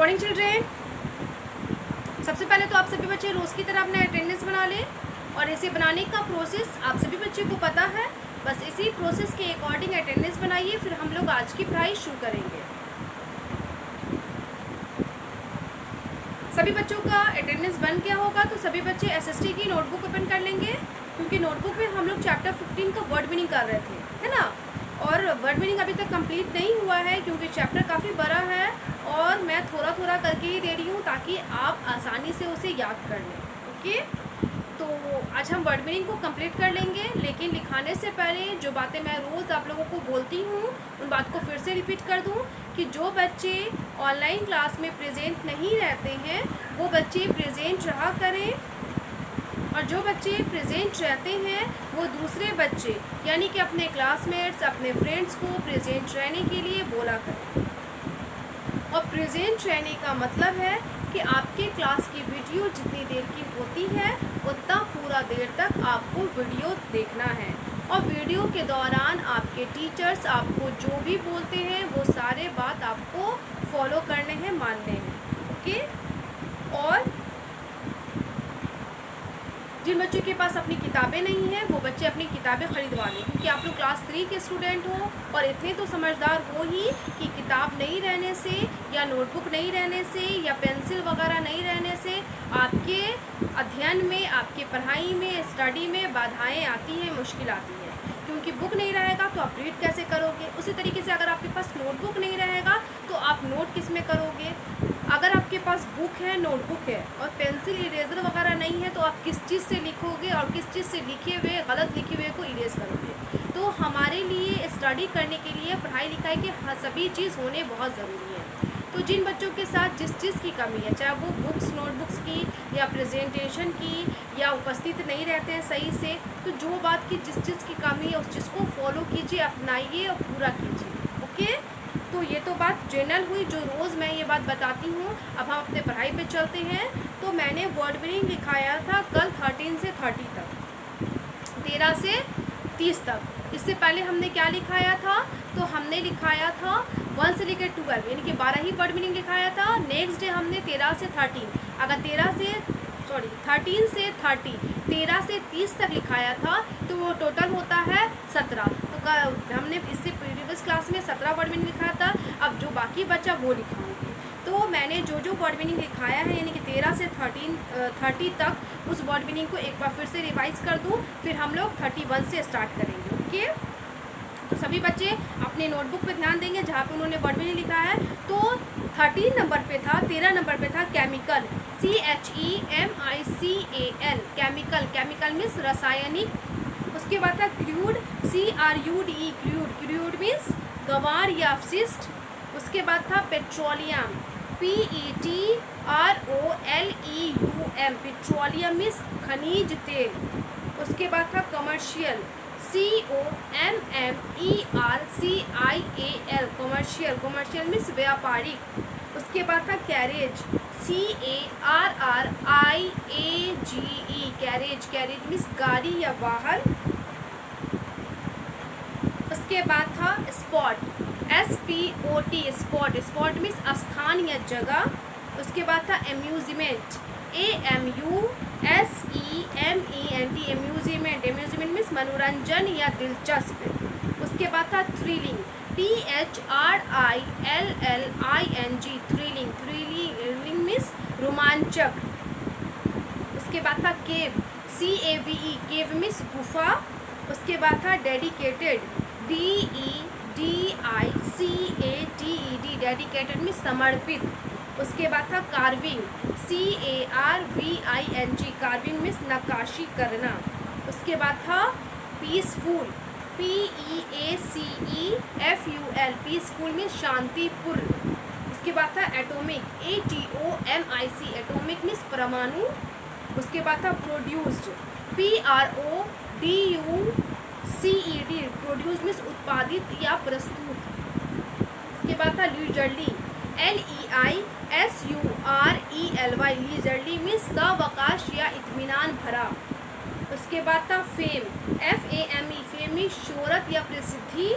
Morning children. सबसे पहले तो आप सभी बच्चे रोज़ की तरह अपना अटेंडेंस बना लें और इसे बनाने का प्रोसेस आप सभी बच्चों को पता है। बस इसी प्रोसेस के अकॉर्डिंग अटेंडेंस बनाइए, फिर हम लोग आज की पढ़ाई शुरू करेंगे। सभी बच्चों का अटेंडेंस बन गया होगा तो सभी बच्चे एसएसटी की नोटबुक ओपन कर लेंगे, क्योंकि नोटबुक में हम लोग चैप्टर 15 का वर्ड मीनिंग कर रहे थे, है ना। और वर्ड मीनिंग अभी तक कंप्लीट नहीं हुआ है क्योंकि चैप्टर काफ़ी बड़ा है और मैं थोड़ा थोड़ा करके ही दे रही हूँ ताकि आप आसानी से उसे याद कर लें। ओके, तो आज हम वर्ड मीनिंग को कंप्लीट कर लेंगे, लेकिन लिखाने से पहले जो बातें मैं रोज़ आप लोगों को बोलती हूँ उन बात को फिर से रिपीट कर दूँ कि जो बच्चे ऑनलाइन क्लास में प्रेजेंट नहीं रहते हैं वो बच्चे प्रेजेंट रहा करें, और जो बच्चे प्रेजेंट रहते हैं वो दूसरे बच्चे यानी कि अपने क्लासमेट्स, अपने फ्रेंड्स को प्रेजेंट रहने के लिए बोला करें। और प्रेजेंट रहने का मतलब है कि आपके क्लास की वीडियो जितनी देर की होती है उतना पूरा देर तक आपको वीडियो देखना है, और वीडियो के दौरान आपके टीचर्स आपको जो भी बोलते हैं वो सारे बात आपको फॉलो करने हैं, मानने हैं। ओके, और जिन बच्चों के पास अपनी किताबें नहीं हैं वो बच्चे अपनी किताबें ख़रीदवा लें, क्योंकि आप लोग क्लास 3 के स्टूडेंट हो और इतने तो समझदार हो ही कि किताब नहीं रहने से या नोटबुक नहीं रहने से या पेंसिल वगैरह नहीं रहने से आपके अध्ययन में, आपके पढ़ाई में, स्टडी में बाधाएं आती हैं, मुश्किल आती है। क्योंकि बुक नहीं रहेगा तो आप रीड कैसे करोगे। उसी तरीके से अगर आपके पास नोटबुक नहीं रहेगा तो आप नोट किस में करोगे। अगर आपके पास बुक है, नोटबुक है और पेंसिल इरेजर वगैरह नहीं है तो आप किस चीज़ से लिखोगे और किस चीज़ से लिखे हुए, गलत लिखे हुए को इरेज करोगे। तो हमारे लिए स्टडी करने के लिए पढ़ाई लिखाई के सभी चीज़ होने बहुत ज़रूरी है। तो जिन बच्चों के साथ जिस चीज़ की कमी है, चाहे वो बुक्स, नोटबुक्स की या प्रेजेंटेशन की या उपस्थित नहीं रहते हैं सही से, तो जो बात की जिस चीज़ की कमी है उस चीज़ को फॉलो कीजिए, अपनाइए और पूरा कीजिए। ओके, तो ये तो बात जनरल हुई जो रोज़ मैं ये बात बताती हूँ। अब हम अपने पढ़ाई पे चलते हैं। तो मैंने वर्ड मीनिंग लिखाया था कल 13 से 30 तक, 13 से 30 तक। इससे पहले हमने क्या लिखाया था, तो हमने लिखाया था 1 से लेकर 12 यानी कि 12 ही वर्ड मीनिंग लिखाया था। नेक्स्ट डे हमने 13 से 13 से 30 तक लिखाया था, तो वो टोटल होता है 17। तो हमने इससे प्रीवियस क्लास में 17 वर्ड मीनिंग लिखाया था। अब जो बाकी बचा वो लिखाऊंगी। तो मैंने जो वर्ड मीनिंग लिखाया है यानी कि 13 से 30 तक उस वर्ड मीनिंग को एक बार फिर से रिवाइज कर दूँ, फिर हम लोग 31 से स्टार्ट करेंगे। ओके, तो सभी बच्चे अपने नोटबुक पे ध्यान देंगे जहाँ पे उन्होंने वर्ड मीनिंग लिखा है। तो 13 नंबर पे था, 13 नंबर पे था chemical, CHEMICAL, chemical, chemical means रासायनिक। उसके बाद था crude, CRUDE, crude, crude means गंवार या अपशिष्ट। उसके बाद था पेट्रोलियम, PETROLEUM, पेट्रोलियम मीन्स खनिज तेल। उसके बाद था commercial, COMMERCIAL, commercial, commercial means व्यापारिक। उसके बाद था carriage, CARRIAGE, carriage, carriage means गाड़ी या वाहन। उसके बाद था spot, SPOT, spot, spot means स्थान या जगह। उसके बाद था amusement, AMUSEMENT, amusement, amusement means मनोरंजन या दिलचस्प। उसके बाद था thrilling, THRILLING, thrilling, thrilling means रोमांचक। उसके बाद था केव, CAVE, केव मीन्स गुफा। उसके बाद था डेडिकेटेड, DEDICATED, डेडिकेटेड मीन्स समर्पित। उसके बाद था कार्विंग, CARVING, कार्विंग मीन्स नक्काशी करना। उसके बाद था पीसफुल, PEACEFUL, पीसफुल मीन्स शांतिपूर्ण। उसके बाद था एटॉमिक, ATOMIC, एटॉमिक मीन्स परमाणु। उसके बाद था प्रोड्यूस्ड, PRODUCED, प्रोड्यूस मीन्स उत्पादित या प्रस्तुत। उसके बाद था लीजरली, LEISURELY, लीजरली मीन्स सावकाश या इत्मीनान भरा। उसके बाद था फेम, FAME, फेम मीन्स शोहरत या प्रसिद्धि।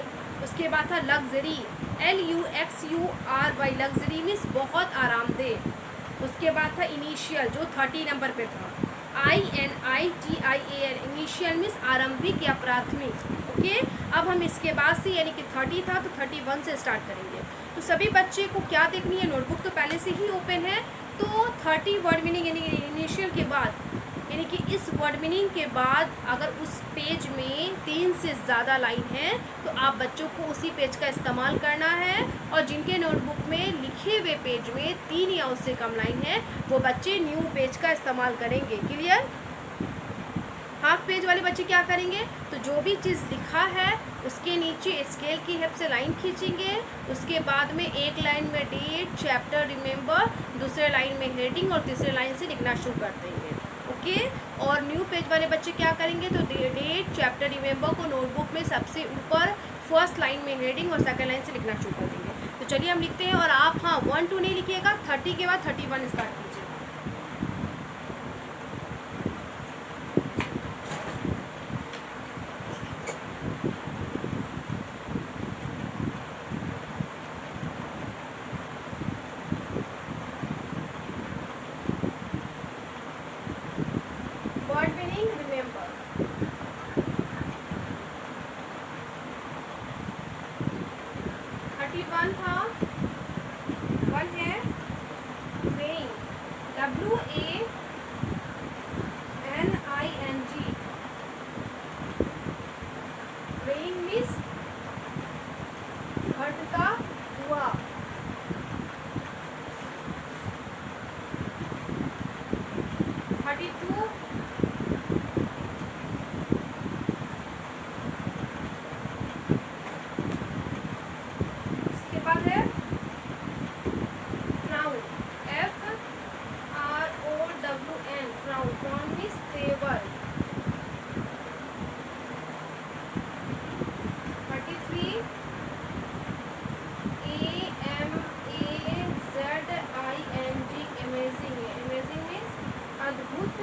उसके बाद था लग्जरी, LUXURY, लग्जरी मीन्स बहुत आरामदेह। उसके बाद था इनिशियल, जो 30 नंबर पे था। INITIAL, इनिशियल मीन्स आरंभिक या प्राथमिक। ओके, अब हम इसके बाद से, यानी कि 30 था तो 31 से स्टार्ट करेंगे। तो सभी बच्चे को क्या देखनी है, नोटबुक तो पहले से ही ओपन है। तो 30 वर्ड मीनिंग, यानी इनिशियल के बाद, यानी कि इस वर्ड मीनिंग के बाद अगर उस पेज में 3 से ज़्यादा लाइन है तो आप बच्चों को उसी पेज का इस्तेमाल करना है। और जिनके नोटबुक में लिखे हुए पेज में 3 या उससे कम लाइन है वो बच्चे न्यू पेज का इस्तेमाल करेंगे। क्लियर? हाफ पेज वाले बच्चे क्या करेंगे, तो जो भी चीज़ लिखा है उसके नीचे स्केल की हेल्प से लाइन खींचेंगे। उसके बाद में एक लाइन में डेट, चैप्टर, रिमेंबर, दूसरे लाइन में हेडिंग और तीसरे लाइन से लिखना शुरू कर देंगे। ओके, और न्यू पेज वाले बच्चे क्या करेंगे, तो डेट, चैप्टर, रिमेंबर को नोटबुक में सबसे ऊपर फर्स्ट लाइन में हेडिंग और सेकंड लाइन से लिखना शुरू कर देंगे। तो चलिए हम लिखते हैं। और आप हाँ 1 2 नहीं लिखिएगा, 30 के बाद 31 स्टार्ट कीजिए। वर्ड मीनिंग रिमेंबर, 31 था। 1 है वेइंग, WANING, वेइंग मीन्स घटता हुआ। 32 इसके बाद है frown, FROWN, frown, frown means तेवर। 33 AMAZING, अमेजिंग है, अमेजिंग मीन्स अद्भुत।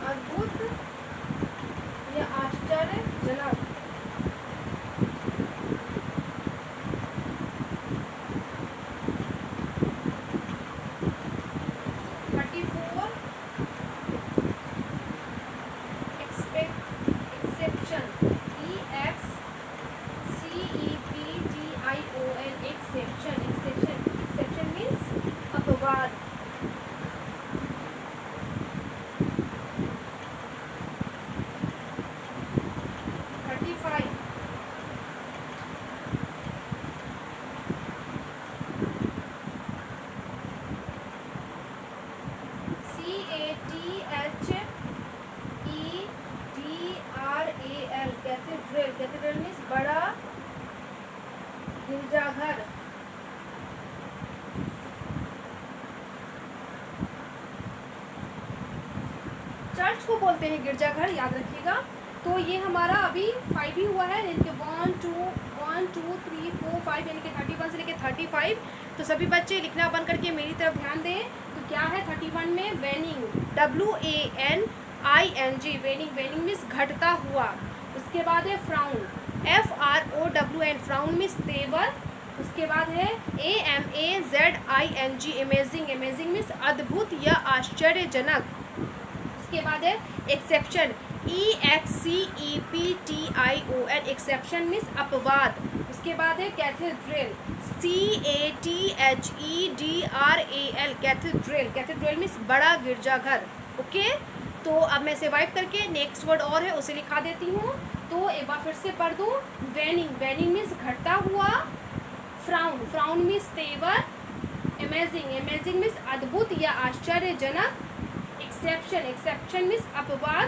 'अद्भुत या आश्चर्यजनक'। 34 exception, EXCEPTION, exception, exception, exception means अपवाद। 35 CATHEDRAL, कैथेड्रल, कैथेड्रल मीन्स बड़ा गिरजाघर। चर्च को बोलते हैं गिरजाघर, याद रखिएगा। तो ये हमारा अभी 5 ही हुआ है, यानी कि 1 2 3 4 5, यानी कि 31 से लेकर 35। तो सभी बच्चे लिखना बंद करके मेरी तरफ ध्यान दें। तो क्या है 31 में, वेनिंग, WANING, वेनिंग, वेनिंग मीन्स घटता हुआ। उसके बाद है फ्राउन, FROWN, फ्राउन मीन्स तेवर। उसके बाद है AMAZING, अमेजिंग, अमेजिंग मीन्स अद्भुत या आश्चर्यजनक। उसके बाद है एक्सेप्शन, EXCEPTION, एक्सेप्शन मीन्स अपवाद। उसके बाद है cathedral, CATHEDRAL, cathedral, cathedral means बड़ा गिरजाघर। ओके, तो अब मैं इसे वाइप करके नेक्स्ट वर्ड और है उसे लिखा देती हूँ। तो एक बार फिर से पढ़ दूँ। वेनिंग, वेनिंग मीन्स घटता हुआ। फ्राउन, फ्राउन मीन्स तेवर। अमेजिंग, अमेजिंग मीन्स अद्भुत या आश्चर्यजनक। एक्सेप्शन, एक्सेप्शन मीन्स अपवाद।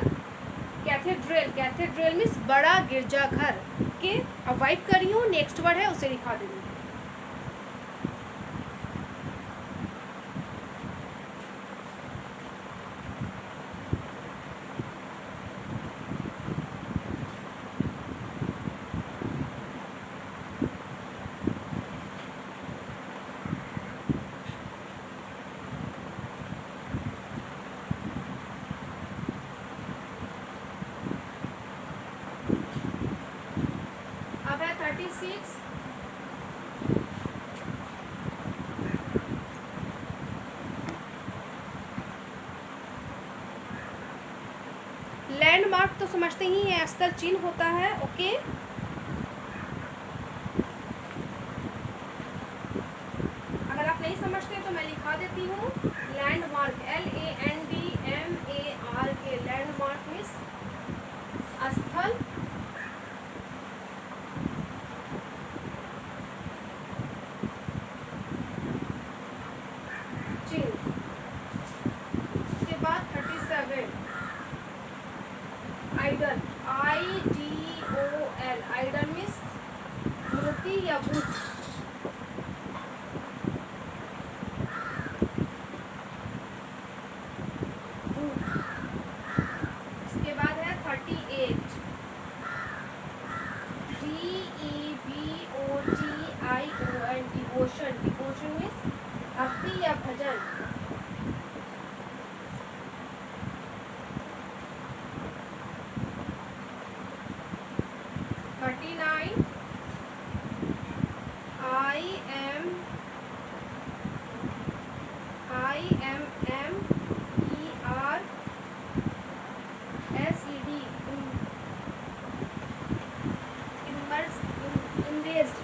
कैथेड्रल, कैथेड्रल मीन्स बड़ा गिरजाघर। ओके, अब वाइप कर रही हूँ, नेक्स्ट वर्ड है उसे लिखा दूँगी। 36 लैंडमार्क तो समझते ही हैं, स्थल चिन्ह होता है। ओके, अगर आप नहीं समझते तो मैं लिखा देती हूँ। लैंडमार्क LANDMARK, लैंडमार्क मीन्स स्थल चिन्ह। उसके बाद 37 आइडल, IDOL, आइडल मीन्स मूर्ति या बुत। उसके बाद है 38 DEVOTION, डिवोशन, डिवोशन मीन्स भक्ति या भजन।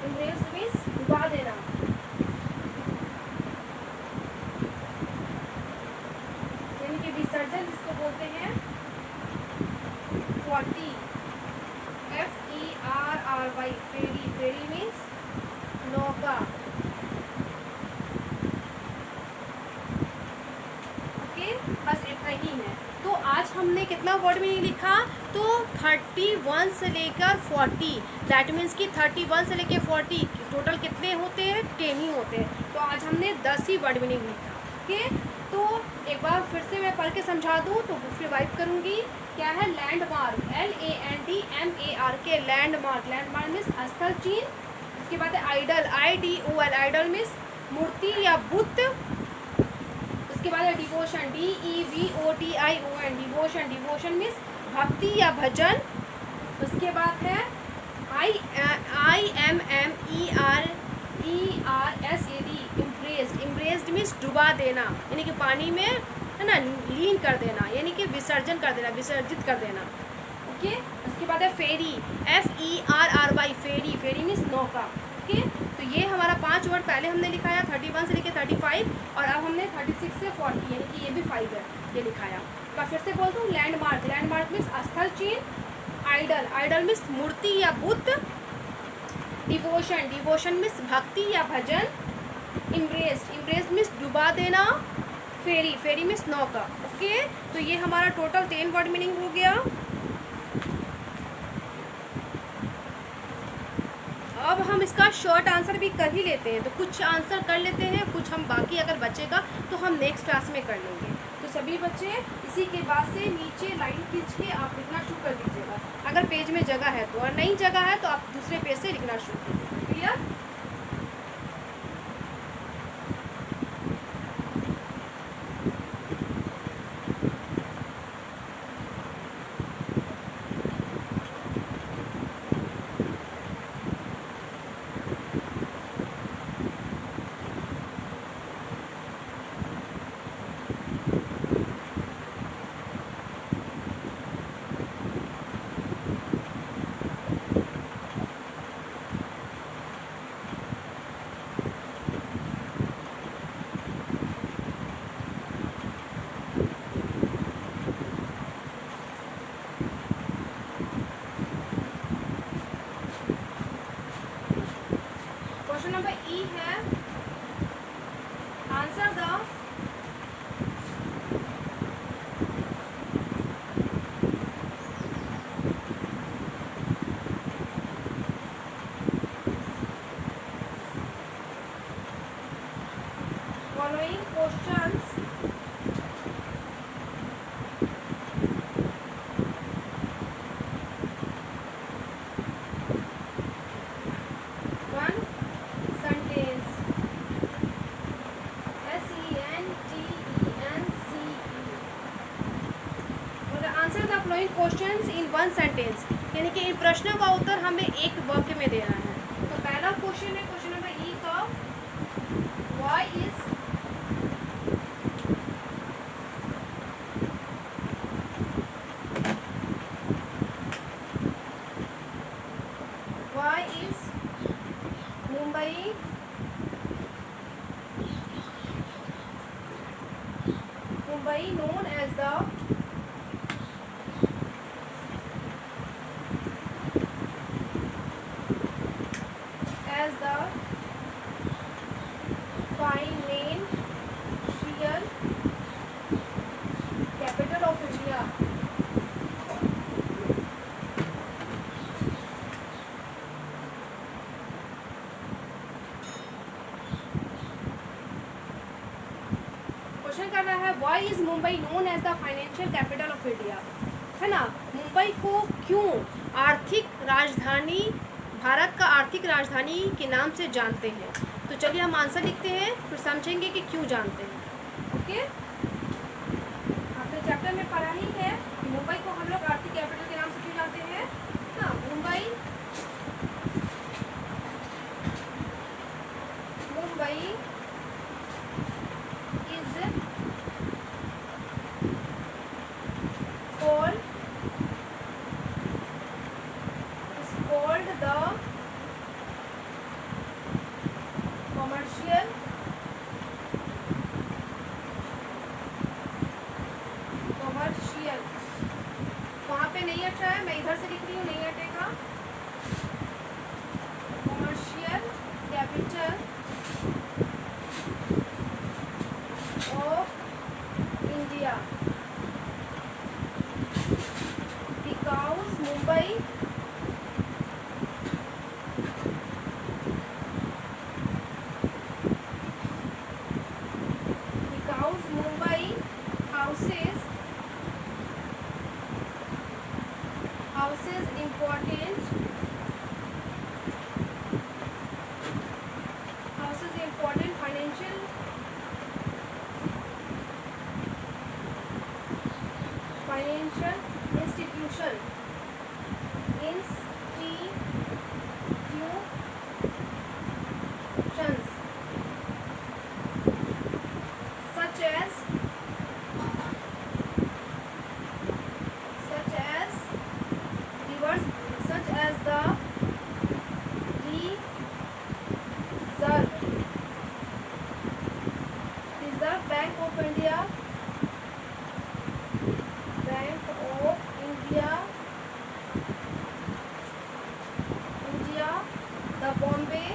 इम्प्रेस्ड मीन्स डुबा देना। यानी कि विसर्जन जिसको बोलते हैं। 40 FERRY, फेरी, फेरी मीन्स नौका। ओके, बस इतना ही है। तो आज हमने कितना वर्ड मीनिंग लिखा? तो 31 से लेकर 40, दैट मीन्स कि 31 से लेकर 40 टोटल कितने होते हैं? 10 ही होते हैं। तो आज हमने 10 ही वर्ड मीनिंग लिखा। ओके, तो एक बार फिर से मैं पढ़ के समझा दूँ तो बुक रिवाइव करूँगी। क्या है? Landmark, LANDMARK, landmark, landmark means स्थल चिन्ह। उसके बाद है आइडल, IDOL, आइडल मीन्स मूर्ति या बुत। उसके बाद है devotion, DEVOTION, devotion, devotion means भक्ति या भजन। उसके बाद है IMMERESAD, इम्प्रेस्ड, इम्प्रेस्ड मीन्स डुबा देना, यानी कि पानी में है ना, लीन कर देना, यानी कि विसर्जन कर देना, विसर्जित कर देना। ओके, उसके बाद है फेरी, FERRY, फेरी, फेरी मीन्स नौका। ओके, तो ये हमारा 5 वर्ड पहले हमने लिखाया 31 से लेकर 35, और अब हमने 36 से 40, यानी कि ये भी 5 है, ये लिखाया। तो फिर से बोलता हूँ, लैंडमार्क, लैंडमार्क मीन्स स्थल चिन्ह। आइडल, आइडल मीन्स मूर्ति या बुत। डिवोशन, डिवोशन मीन्स भक्ति या भजन। इम्प्रेस्ड, इम्प्रेस्ड मीन्स डुबा देना। फेरी, फेरी मीन्स नौका। ओके, तो ये हमारा टोटल 10 वर्ड मीनिंग हो गया। अब हम इसका शॉर्ट आंसर भी कर ही लेते हैं, तो कुछ आंसर कर लेते हैं, कुछ हम बाकी अगर बचेगा तो हम नेक्स्ट क्लास में कर लेंगे। तो सभी बच्चे इसी के बाद से नीचे लाइन खींच के आप लिखना शुरू कर दीजिएगा, अगर पेज में जगह है तो, और नहीं जगह है तो आप दूसरे पेज से लिखना शुरू कीजिए। क्लियर? क्वेश्चन नंबर ई है, answer the following questions one sentence, SENTENCE। Answer the flowing questions in 1 sentence, यानी कि इन प्रश्नों का उत्तर हमें एक वाक्य में देना है। पहला क्वेश्चन है क्वेश्चन नंबर ई का, why is Mumbai known as the financial capital of India. Question कर रहा है why is Mumbai known as the financial capital of India, है ना। मुंबई को क्यों आर्थिक राजधानी, भारत का आर्थिक राजधानी के नाम से जानते हैं। तो चलिए हम आंसर लिखते हैं, फिर समझेंगे कि क्यों जानते हैं। ओके, आपने चैप्टर में पढ़ा ही है कि मुंबई को हम लोग आर्थिक कैपिटल के नाम से क्यों जानते हैं। हाँ, Mumbai is called the commercial वहाँ पे नहीं अच्छा है, मैं इधर से लिख रही हूँ, नहीं हटेगा। Commercial capital of India because Mumbai houses important financial institutions such as the Reserve Bank of India, the Bombay।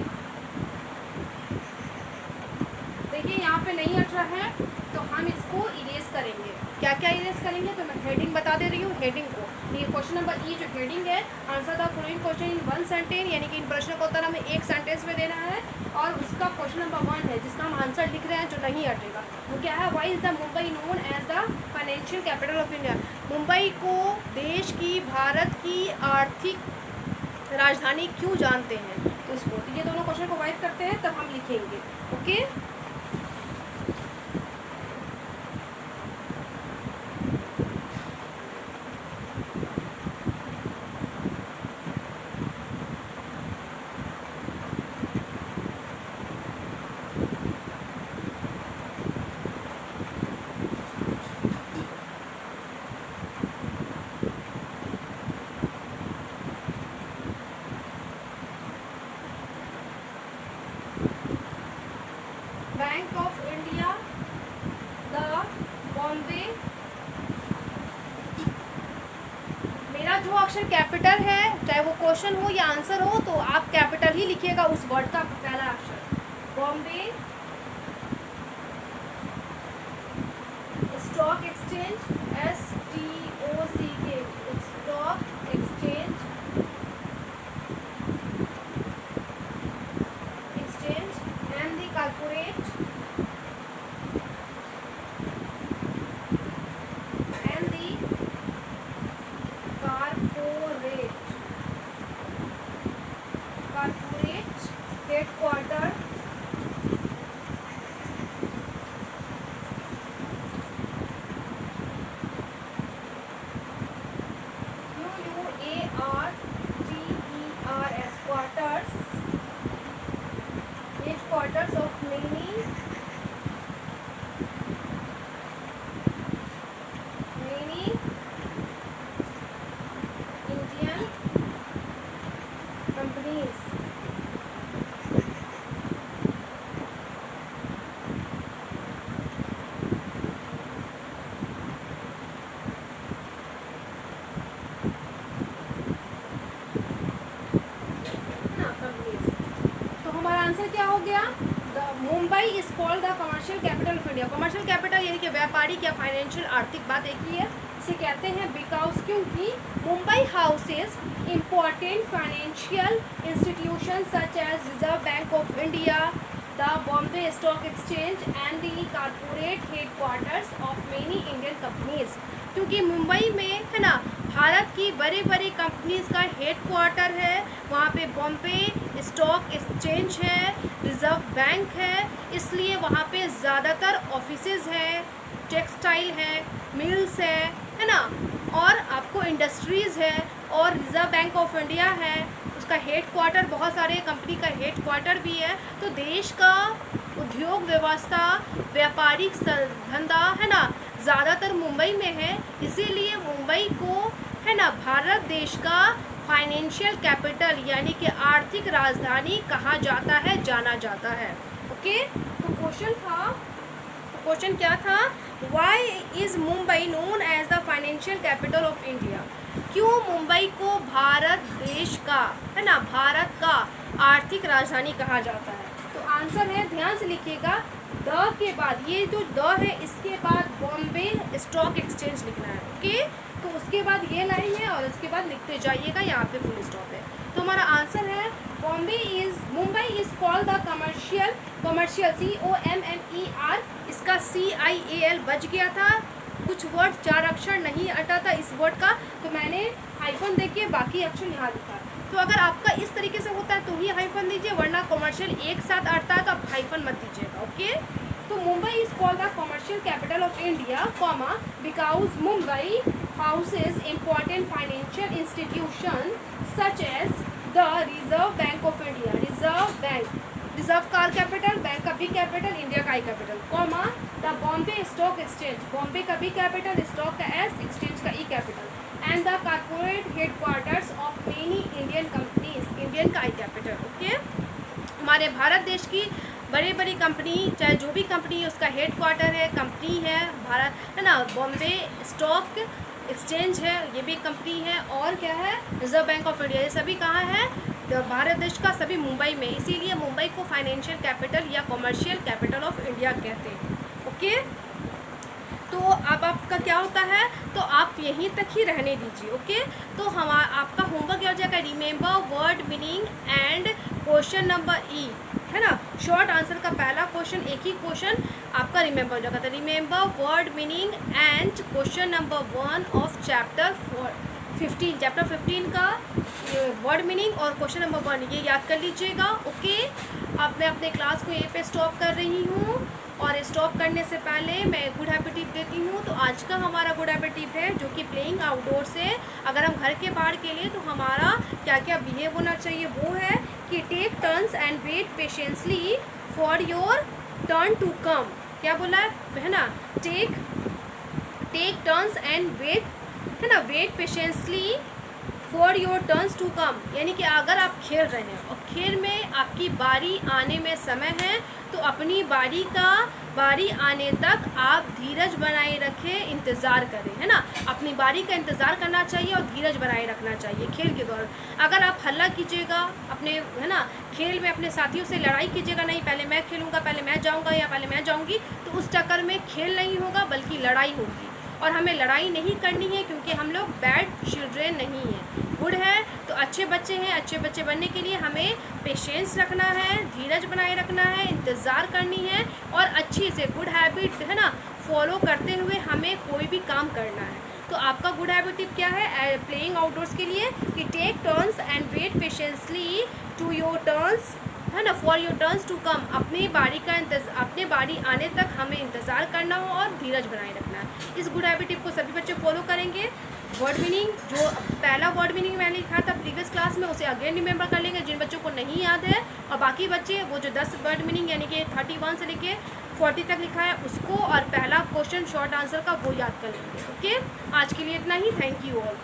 देखिए यहाँ पे नहीं हट रहा है तो हम इसको इरेज करेंगे। क्या क्या इरेज करेंगे, तो मैं हेडिंग बता दे रही हूँ। हेडिंग को ये क्वेश्चन नंबर ई जो हेडिंग है, answer the following question in 1 sentence, यानी कि इन प्रश्नों का उत्तर हमें 1 सेंटेंस में देना है। और उसका क्वेश्चन नंबर 1 है जिसका हम आंसर लिख रहे हैं, जो नहीं हटेगा। वो क्या है, why is the Mumbai known as the financial capital of India. Mumbai को देश की, भारत की आर्थिक राजधानी क्यों जानते हैं। तो इसको ये दोनों क्वेश्चन को वाइप करते हैं तब हम लिखेंगे। Okay, bank of India, the Bombay. मेरा जो अक्षर कैपिटल है, चाहे वो क्वेश्चन हो या आंसर हो, तो आप कैपिटल ही लिखिएगा उस वर्ड का पहला अक्षर। Bombay stock exchange, STOCK, stock exchange and the corporate headquarter Mumbai is called the commercial capital of India. Commercial capital यानी कि व्यापारिक या फाइनेंशियल आर्थिक बात एक ही है, इसे कहते हैं बिकॉज क्योंकि Mumbai houses important financial institution such as Reserve bank of India, the Bombay stock Exchange and the corporate headquarters of many Indian companies. क्योंकि मुंबई में है ना भारत की बड़े बड़े कंपनीज का हेड क्वार्टर है, वहाँ पे बॉम्बे स्टॉक एक्सचेंज है, रिजर्व बैंक है, इसलिए वहाँ पे ज़्यादातर ऑफिसेज है, टेक्सटाइल है, मिल्स है ना, और आपको इंडस्ट्रीज़ है, और रिजर्व बैंक ऑफ इंडिया है, उसका हेड क्वार्टर, बहुत सारे कंपनी का हेड क्वार्टर भी है। तो देश का उद्योग व्यवस्था, व्यापारिक धंधा है ना ज़्यादातर मुंबई में है, इसीलिए मुंबई को है ना भारत देश का फाइनेंशियल कैपिटल यानी कि आर्थिक राजधानी कहा जाता है, जाना जाता है। ओके, तो क्वेश्चन क्या था, why is Mumbai known as the financial capital of India. क्यों मुंबई को भारत देश का है ना भारत का आर्थिक राजधानी कहा जाता है। तो आंसर है, ध्यान से लिखिएगा, द के बाद ये जो द है इसके बाद बॉम्बे स्टॉक एक्सचेंज लिखना है। ओके, तो उसके बाद ये लाइन है और उसके बाद लिखते जाइएगा, यहाँ पे फुल स्टॉप है। तो हमारा आंसर है Mumbai is called the commercial COMMER, इसका CIAL बच गया था, कुछ वर्ड 4 अक्षर नहीं अटा था इस वर्ड का, तो मैंने हाइफन देके बाकी अक्षर यहाँ लिखा। तो अगर आपका इस तरीके से होता है तो ही हाइफन दीजिए, वरना कमर्शियल एक साथ अटता है तो आप हाइफन मत दीजिएगा। ओके, तो Mumbai is called the commercial capital of India, comma, because Mumbai houses important financial institution such as the reserve bank of India, reserve का कैपिटल, बैंक का भी कैपिटल, इंडिया का ही capital, comma, the Bombay stock exchange, Bombay का भी capital, stock का S, exchange का E capital, and the corporate headquarters of many Indian companies, Indian का आई कैपिटल। ओके, हमारे भारत देश की बड़ी बड़ी कंपनी, चाहे जो भी कंपनी है उसका हेड क्वार्टर है, कंपनी है भारत है ना, बॉम्बे स्टॉक एक्सचेंज है, ये भी कंपनी है, और क्या है, रिजर्व बैंक ऑफ इंडिया, ये सभी कहाँ है, भारत देश का सभी मुंबई में, इसीलिए मुंबई को फाइनेंशियल कैपिटल या कमर्शियल कैपिटल ऑफ इंडिया कहते हैं। ओके, तो अब आपका क्या होता है, तो आप यहीं तक ही रहने दीजिए। ओके, तो आपका होमवर्क क्या हो जाएगा, remember word meaning and question number ई, है ना, शॉर्ट आंसर का पहला क्वेश्चन, एक ही क्वेश्चन आपका रिमेंबर हो जाएगा। तो remember word meaning and question number 1 of chapter 15 का वर्ड मीनिंग और क्वेश्चन नंबर 1 ये याद कर लीजिएगा। ओके, अब मैं अपने क्लास को यहीं पे स्टॉप कर रही हूँ, और स्टॉप करने से पहले मैं गुड हैबिट टिप देती हूँ। तो आज का हमारा गुड हैबिट टिप है जो कि प्लेइंग आउटडोर से, अगर हम घर के बाहर के लिए तो हमारा क्या क्या बिहेव होना चाहिए, वो है कि take turns and wait patiently for your turn to come. क्या बोला है ना, टेक टर्न्स एंड वेट, है ना, wait patiently for your turns to come, यानी कि अगर आप खेल रहे हैं और खेल में आपकी बारी आने में समय है, तो अपनी बारी आने तक आप धीरज बनाए रखें, इंतज़ार करें, है ना, अपनी बारी का इंतज़ार करना चाहिए और धीरज बनाए रखना चाहिए खेल के दौरान। अगर आप हल्ला कीजिएगा अपने, है ना, खेल में अपने साथियों से लड़ाई कीजिएगा, नहीं पहले मैं खेलूँगा, पहले मैं जाऊँगा या पहले मैं जाऊँगी, तो उस चक्कर में खेल नहीं होगा बल्कि लड़ाई होगी, और हमें लड़ाई नहीं करनी है क्योंकि हम लोग बैड चिल्ड्रेन नहीं हैं, गुड है, तो अच्छे बच्चे हैं। अच्छे बच्चे बनने के लिए हमें पेशेंस रखना है, धीरज बनाए रखना है, इंतज़ार करनी है, और अच्छी से गुड हैबिट, है ना, फॉलो करते हुए हमें कोई भी काम करना है। तो आपका गुड हैबिट टिप क्या है प्लेइंग आउटडोर्स के लिए, कि take turns and wait patiently to your turns, है ना, for your turns to come, अपनी बारी आने तक हमें इंतज़ार करना हो और धीरज बनाए रखना है। इस गुड हैबिट टिप को सभी बच्चे फॉलो करेंगे। वर्ड मीनिंग, जो पहला वर्ड मीनिंग मैंने लिखा था प्रीवियस क्लास में, उसे अगेन रिमेंबर कर लेंगे जिन बच्चों को नहीं याद है, और बाकी बच्चे वो जो 10 वर्ड मीनिंग यानी कि 31 से लेके 40 तक लिखा है उसको, और पहला क्वेश्चन शॉर्ट आंसर का वो याद कर लेंगे। ओके, आज के लिए इतना ही, थैंक यू ऑल।